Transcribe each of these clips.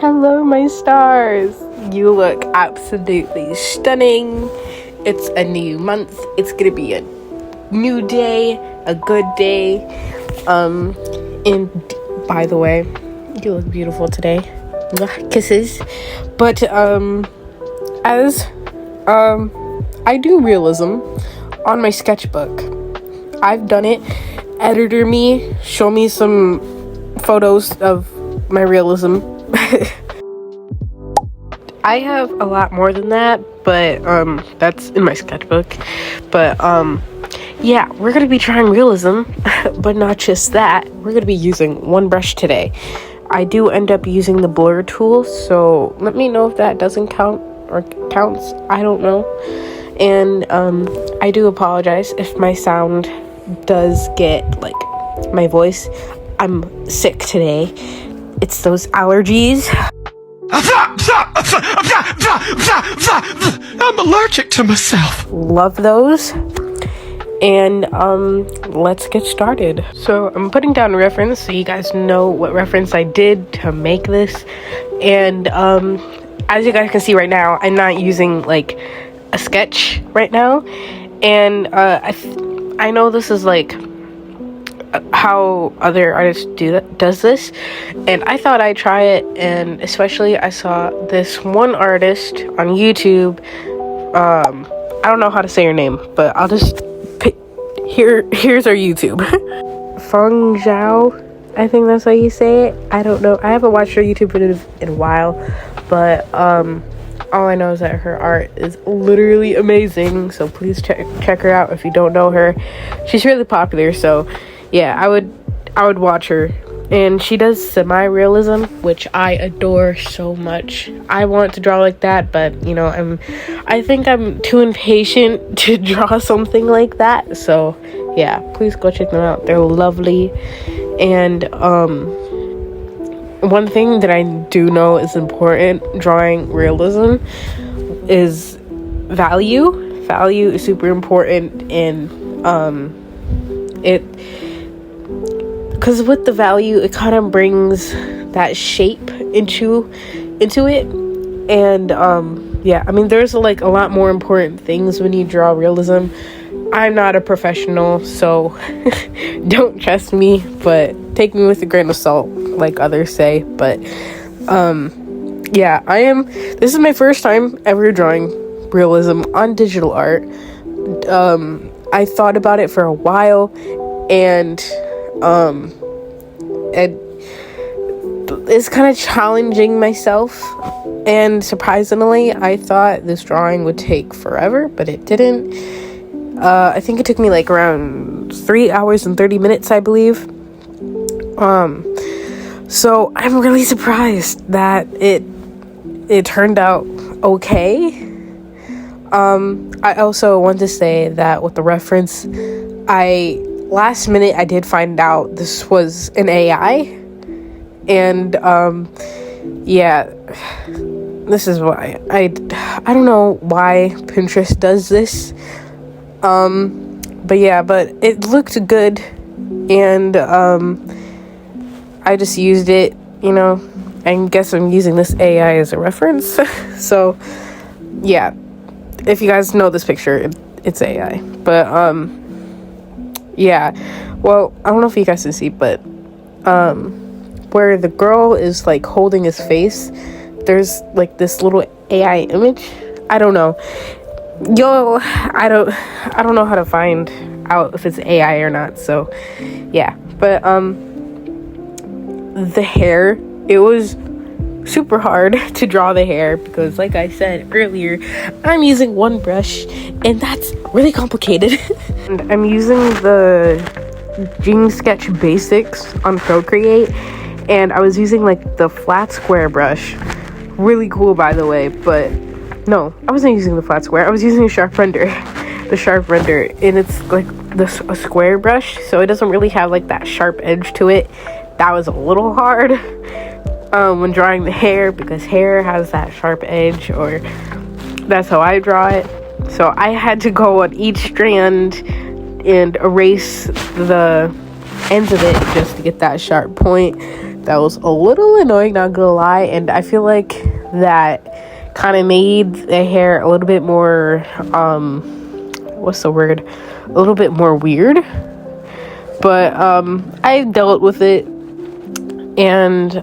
Hello, my stars. You look absolutely stunning. It's a new month. It's gonna be a new day, a good day. And by the way, you look beautiful today. Kisses. But as I do realism on my sketchbook. I've done it. Editor me, show me some photos of my realism. I have a lot more than that, but that's in my sketchbook. But yeah, we're gonna be trying realism, but not just that. We're gonna be using one brush today. I do end up using the blur tool, so let me know if that doesn't count or counts. I don't know. And I do apologize if my sound does get like my voice. I'm sick today. It's those allergies. I'm allergic to myself. Love those. And let's get started. So I'm putting down a reference so you guys know what reference I did to make this. And as you guys can see right now, I'm not using like a sketch right now. And I know this is like how other artists does this, and I thought I'd try it. And especially I saw this one artist on YouTube. I don't know how to say her name, but I'll just here's her YouTube. Feng Zhao, I think that's how you say it. I don't know, I haven't watched her YouTube video in a while, but all I know is that her art is literally amazing, so please check her out if you don't know her. She's really popular, so yeah, I would watch her. And she does semi-realism, which I adore so much. I want to draw like that, but you know, I think I'm too impatient to draw something like that. So yeah, please go check them out. They're lovely. And one thing that I do know is important drawing realism is value. Value is super important, and because with the value, it kind of brings that shape into it. And yeah, I mean, there's like a lot more important things when you draw realism. I'm not a professional, so don't trust me, but take me with a grain of salt, like others say. But yeah, this is my first time ever drawing realism on digital art. I thought about it for a while, and it's kind of challenging myself, and surprisingly I thought this drawing would take forever, but it didn't. I think it took me like around 3 hours and 30 minutes, I believe. So I'm really surprised that it turned out okay. I also want to say that with the reference, last minute I did find out this was an AI, and yeah, this is why I don't know why Pinterest does this, but yeah, but it looked good, and I just used it, you know. I guess I'm using this AI as a reference. So yeah, if you guys know this picture, it's AI. But yeah, well, I don't know if you guys can see, but where the girl is like holding his face, there's like this little AI image. I don't know. I don't know how to find out if it's AI or not. So yeah, but the hair, it was super hard to draw the hair because, like I said earlier, I'm using one brush, and that's really complicated. And I'm using the jingsketches basics on Procreate, and I was using like the flat square brush. Really cool, by the way. But no, I wasn't using the flat square. I was using a sharp render. The sharp render, and it's like a square brush, so it doesn't really have like that sharp edge to it. That was a little hard when drawing the hair, because hair has that sharp edge, or that's how I draw it. So I had to go on each strand and erase the ends of it just to get that sharp point. that was a little annoying, not gonna lie, and I feel like that kind of made the hair a little bit more what's the word, a little bit more weird. But I dealt with it, and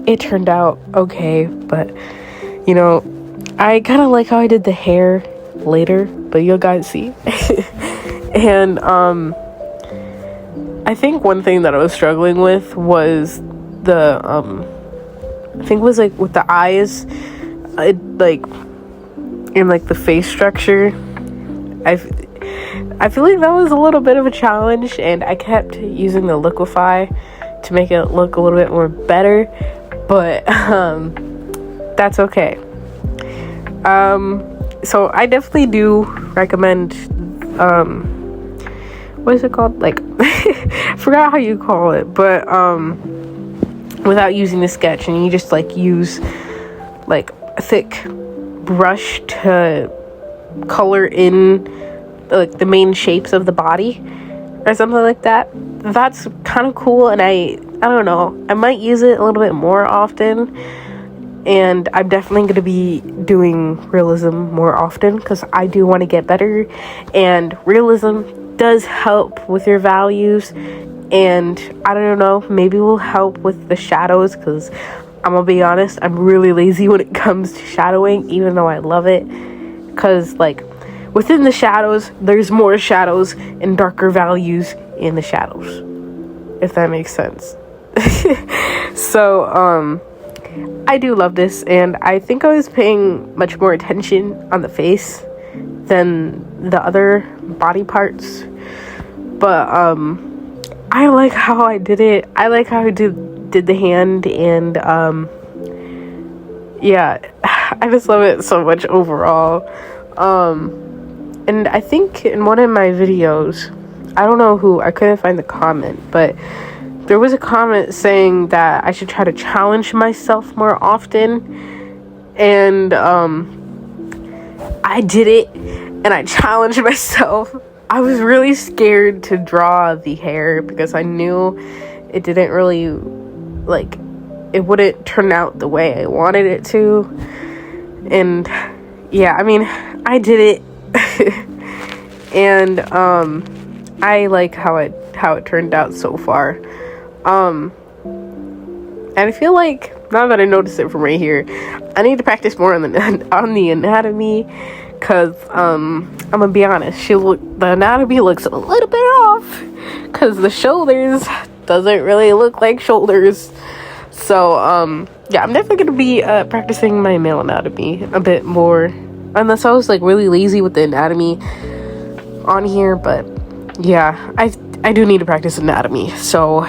it turned out okay. But you know, I kind of like how I did the hair later, but you guys see. And I think one thing that I was struggling with was the I think it was like with the eyes, like in like the face structure. I feel like that was a little bit of a challenge, and I kept using the liquify to make it look a little bit more better, but that's okay. So I definitely do recommend what is it called, like I forgot how you call it, but without using the sketch, and you just like use like a thick brush to color in like the main shapes of the body or something like that. That's kind of cool, and I don't know, I might use it a little bit more often, and I'm definitely going to be doing realism more often because I do want to get better, and realism does help with your values, and I don't know, maybe will help with the shadows, because I'm gonna be honest, I'm really lazy when it comes to shadowing, even though I love it, because like within the shadows there's more shadows and darker values in the shadows, if that makes sense. So I do love this, and I think I was paying much more attention on the face than the other body parts, but I like how I did it. I like how I did the hand, and yeah, I just love it so much overall. And I think in one of my videos, I don't know who, I couldn't find the comment, but there was a comment saying that I should try to challenge myself more often, and I did it, and I challenged myself. I was really scared to draw the hair because I knew it didn't really, like, it wouldn't turn out the way I wanted it to, and yeah, I mean, I did it. And I like how it turned out so far. And I feel like now that I notice it from right here, I need to practice more on the anatomy, because I'm gonna be honest, the anatomy looks a little bit off, because the shoulders doesn't really look like shoulders. So yeah, I'm definitely gonna be practicing my male anatomy a bit more, unless I was like really lazy with the anatomy on here. But yeah, I do need to practice anatomy, so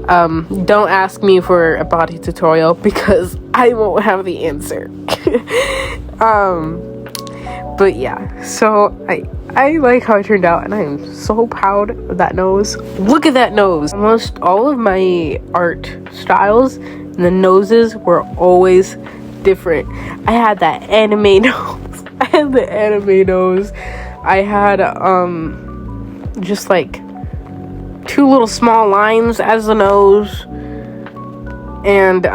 don't ask me for a body tutorial because I won't have the answer. But yeah, so I like how it turned out, and I am so proud of that nose. Look at that nose. Almost all of my art styles, the noses were always different. I had that anime nose. I had the anime nose. I had just like two little small lines as the nose, and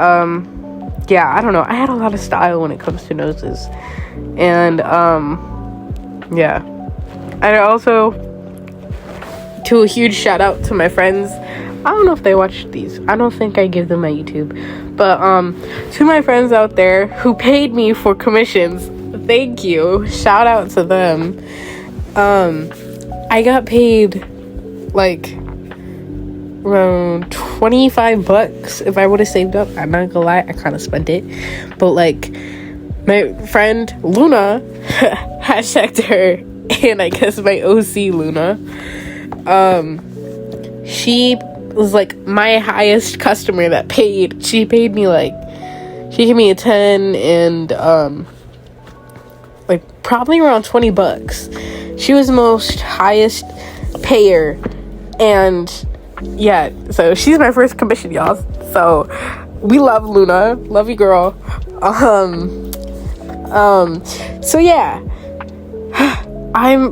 yeah, I don't know, I had a lot of style when it comes to noses. And yeah, I also do a huge shout out to my friends. I don't know if they watch these, I don't think I give them my YouTube, but to my friends out there who paid me for commissions, thank you, shout out to them. I got paid like around $25 if I would have saved up. I'm not gonna lie, I kind of spent it, but like my friend Luna, hashtag her, and I guess my OC Luna, she was like my highest customer that paid. She paid me like, she gave me a 10 and like probably around $20. She was the most highest payer, and yeah, so she's my first commission, y'all. So we love Luna, love you, girl. So yeah,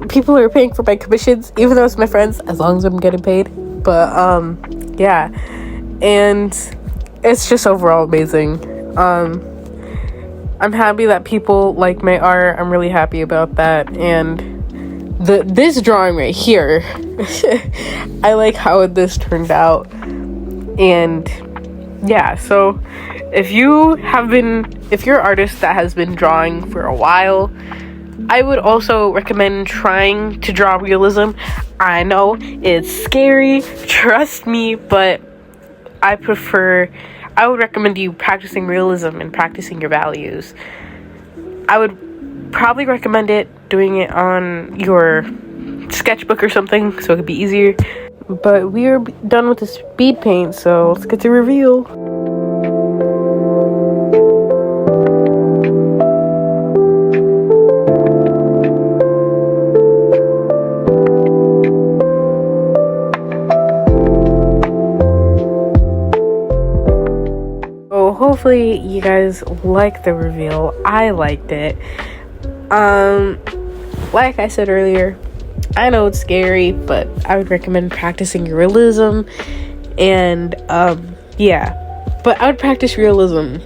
people are paying for my commissions, even though it's my friends, as long as I'm getting paid. But yeah, and it's just overall amazing. I'm happy that people like my art. I'm really happy about that. And this drawing right here, I like how this turned out. And yeah, so if you're an artist that has been drawing for a while, I would also recommend trying to draw realism. I know it's scary, trust me, but I would recommend you practicing realism and practicing your values. I would probably recommend doing it on your sketchbook or something so it could be easier. But we are done with the speed paint, so let's get to reveal. So hopefully you guys like the reveal. I liked it. Like I said earlier, I know it's scary, but I would recommend practicing realism. And yeah, but I would practice realism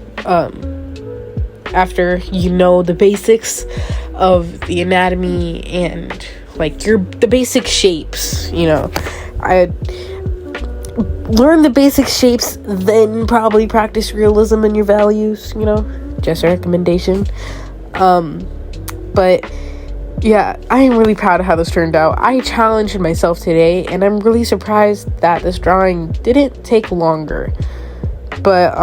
after you know the basics of the anatomy and like the basic shapes. I'd learn the basic shapes, then probably practice realism in your values. Just a recommendation. But yeah, I am really proud of how this turned out. I challenged myself today, and I'm really surprised that this drawing didn't take longer. But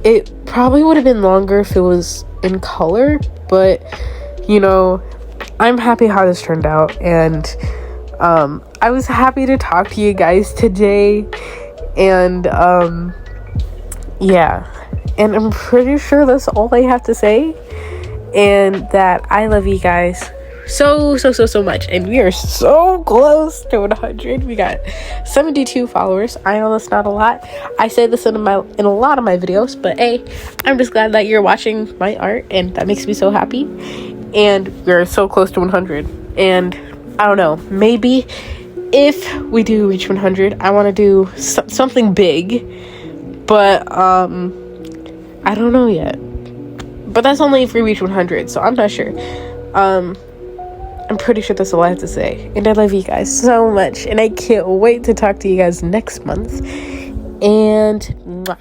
it probably would have been longer if it was in color. But I'm happy how this turned out, and I was happy to talk to you guys today. And yeah, and I'm pretty sure that's all I have to say. And that I love you guys so much, and we are so close to 100. We got 72 followers. I know that's not a lot. I say this in a lot of my videos, but hey, I'm just glad that you're watching my art, and that makes me so happy. And we're so close to 100. And I don't know, maybe if we do reach 100, I want to do something big, but I don't know yet. But that's only if we reach 100, so I'm not sure. I'm pretty sure that's all I have to say. And I love you guys so much. And I can't wait to talk to you guys next month. And mwah.